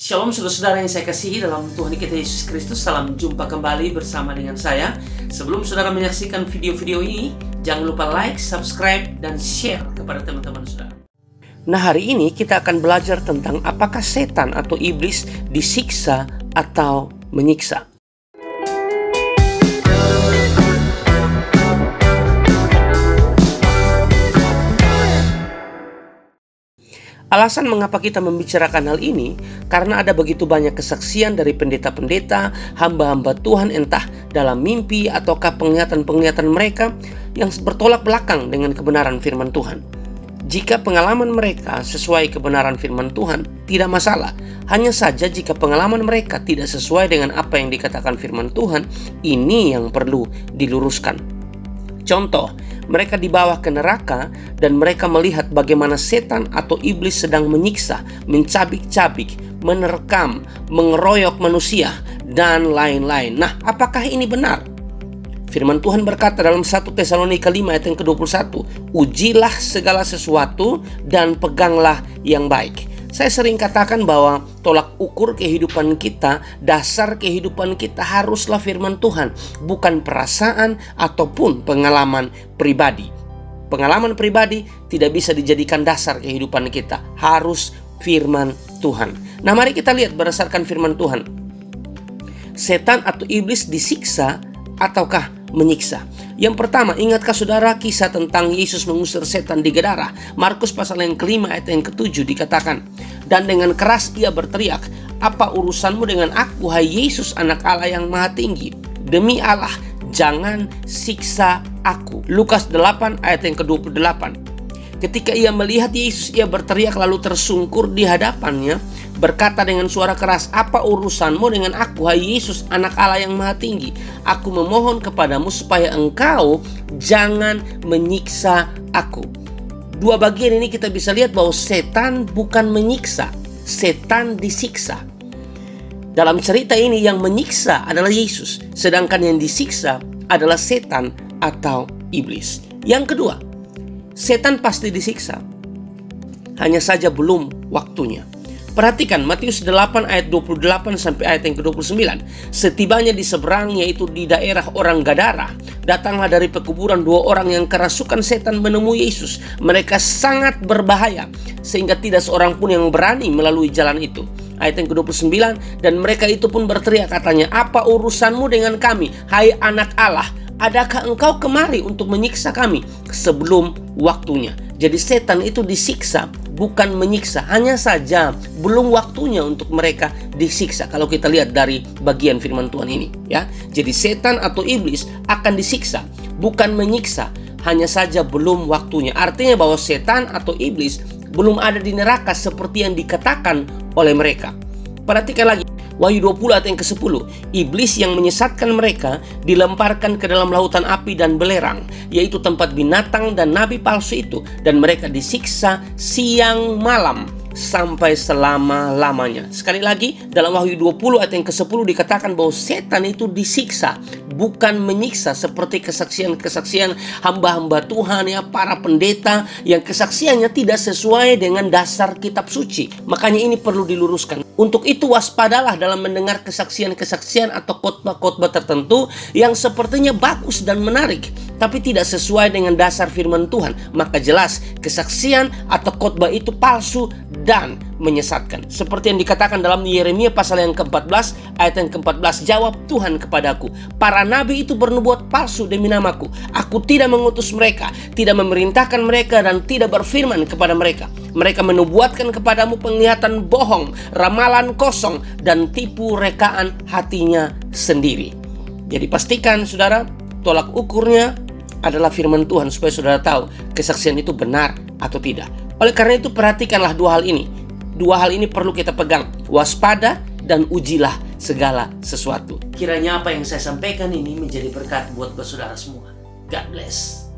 Shalom saudara-saudara yang saya kasihi dalam Tuhan kita Yesus Kristus. Salam jumpa kembali bersama dengan saya. Sebelum saudara menyaksikan video-video ini, jangan lupa like, subscribe, dan share kepada teman-teman saudara. Nah, hari ini kita akan belajar tentang apakah setan atau iblis disiksa atau menyiksa. Alasan mengapa kita membicarakan hal ini, karena ada begitu banyak kesaksian dari pendeta-pendeta, hamba-hamba Tuhan entah dalam mimpi ataukah penglihatan-penglihatan mereka yang bertolak belakang dengan kebenaran firman Tuhan. Jika pengalaman mereka sesuai kebenaran firman Tuhan, tidak masalah. Hanya saja jika pengalaman mereka tidak sesuai dengan apa yang dikatakan firman Tuhan, ini yang perlu diluruskan. Contoh, mereka dibawa ke neraka dan mereka melihat bagaimana setan atau iblis sedang menyiksa, mencabik-cabik, menerkam, mengeroyok manusia, dan lain-lain. Nah, apakah ini benar? Firman Tuhan berkata dalam 1 Tesalonika 5 ayat yang ke-21, ujilah segala sesuatu dan peganglah yang baik. Saya sering katakan bahwa tolak ukur kehidupan kita, dasar kehidupan kita haruslah firman Tuhan, bukan perasaan ataupun pengalaman pribadi. Pengalaman pribadi tidak bisa dijadikan dasar kehidupan kita, harus firman Tuhan. Nah, mari kita lihat berdasarkan firman Tuhan. Setan atau iblis disiksa ataukah menyiksa? Yang pertama, ingatkah saudara kisah tentang Yesus mengusir setan di Gadara? Markus pasal yang kelima ayat yang ke-7 dikatakan, dan dengan keras ia berteriak, apa urusanmu dengan aku, hai Yesus anak Allah yang maha tinggi? Demi Allah, jangan siksa aku. Lukas 8 ayat yang ke-28. Ketika ia melihat Yesus, ia berteriak lalu tersungkur di hadapannya, berkata dengan suara keras, apa urusanmu dengan aku, hai Yesus anak Allah yang maha tinggi? Aku memohon kepadamu supaya engkau jangan menyiksa aku. Dua bagian ini kita bisa lihat bahwa setan bukan menyiksa, setan disiksa. Dalam cerita ini yang menyiksa adalah Yesus, sedangkan yang disiksa adalah setan atau iblis. Yang kedua, setan pasti disiksa, hanya saja belum waktunya. Perhatikan Matius 8 ayat 28 sampai ayat yang ke-29. Setibanya di seberang, yaitu di daerah orang Gadara, datanglah dari pekuburan dua orang yang kerasukan setan menemui Yesus. Mereka sangat berbahaya sehingga tidak seorang pun yang berani melalui jalan itu. Ayat yang ke-29, dan mereka itu pun berteriak katanya, apa urusanmu dengan kami, hai anak Allah? Adakah engkau kemari untuk menyiksa kami sebelum waktunya? Jadi setan itu disiksa, bukan menyiksa. Hanya saja belum waktunya untuk mereka disiksa. Kalau kita lihat dari bagian firman Tuhan ini, ya. Jadi setan atau iblis akan disiksa, bukan menyiksa. Hanya saja belum waktunya. Artinya bahwa setan atau iblis belum ada di neraka seperti yang dikatakan oleh mereka. Perhatikan lagi. Wahyu 20 ayat yang ke-10. Iblis yang menyesatkan mereka dilemparkan ke dalam lautan api dan belerang, yaitu tempat binatang dan nabi palsu itu, dan mereka disiksa siang malam sampai selama-lamanya. Sekali lagi, dalam Wahyu 20 ayat yang ke-10 dikatakan bahwa setan itu disiksa, bukan menyiksa seperti kesaksian-kesaksian hamba-hamba Tuhan, ya, para pendeta yang kesaksiannya tidak sesuai dengan dasar kitab suci. Makanya ini perlu diluruskan. Untuk itu waspadalah dalam mendengar kesaksian-kesaksian atau khotbah-khotbah tertentu yang sepertinya bagus dan menarik, tapi tidak sesuai dengan dasar firman Tuhan. Maka jelas kesaksian atau khotbah itu palsu dan menyesatkan. Seperti yang dikatakan dalam Yeremia pasal yang ke-14 ayat yang ke-14, jawab Tuhan kepadaku, para nabi itu bernubuat palsu demi namaku. Aku tidak mengutus mereka, tidak memerintahkan mereka, dan tidak berfirman kepada mereka. Mereka menubuatkan kepadamu penglihatan bohong, ramalan kosong, dan tipu rekaan hatinya sendiri. Jadi pastikan saudara, tolak ukurnya adalah firman Tuhan supaya saudara tahu kesaksian itu benar atau tidak. Oleh karena itu perhatikanlah dua hal ini. Dua hal ini perlu kita pegang. Waspada dan ujilah segala sesuatu. Kiranya apa yang saya sampaikan ini menjadi berkat buat saudara semua. God bless.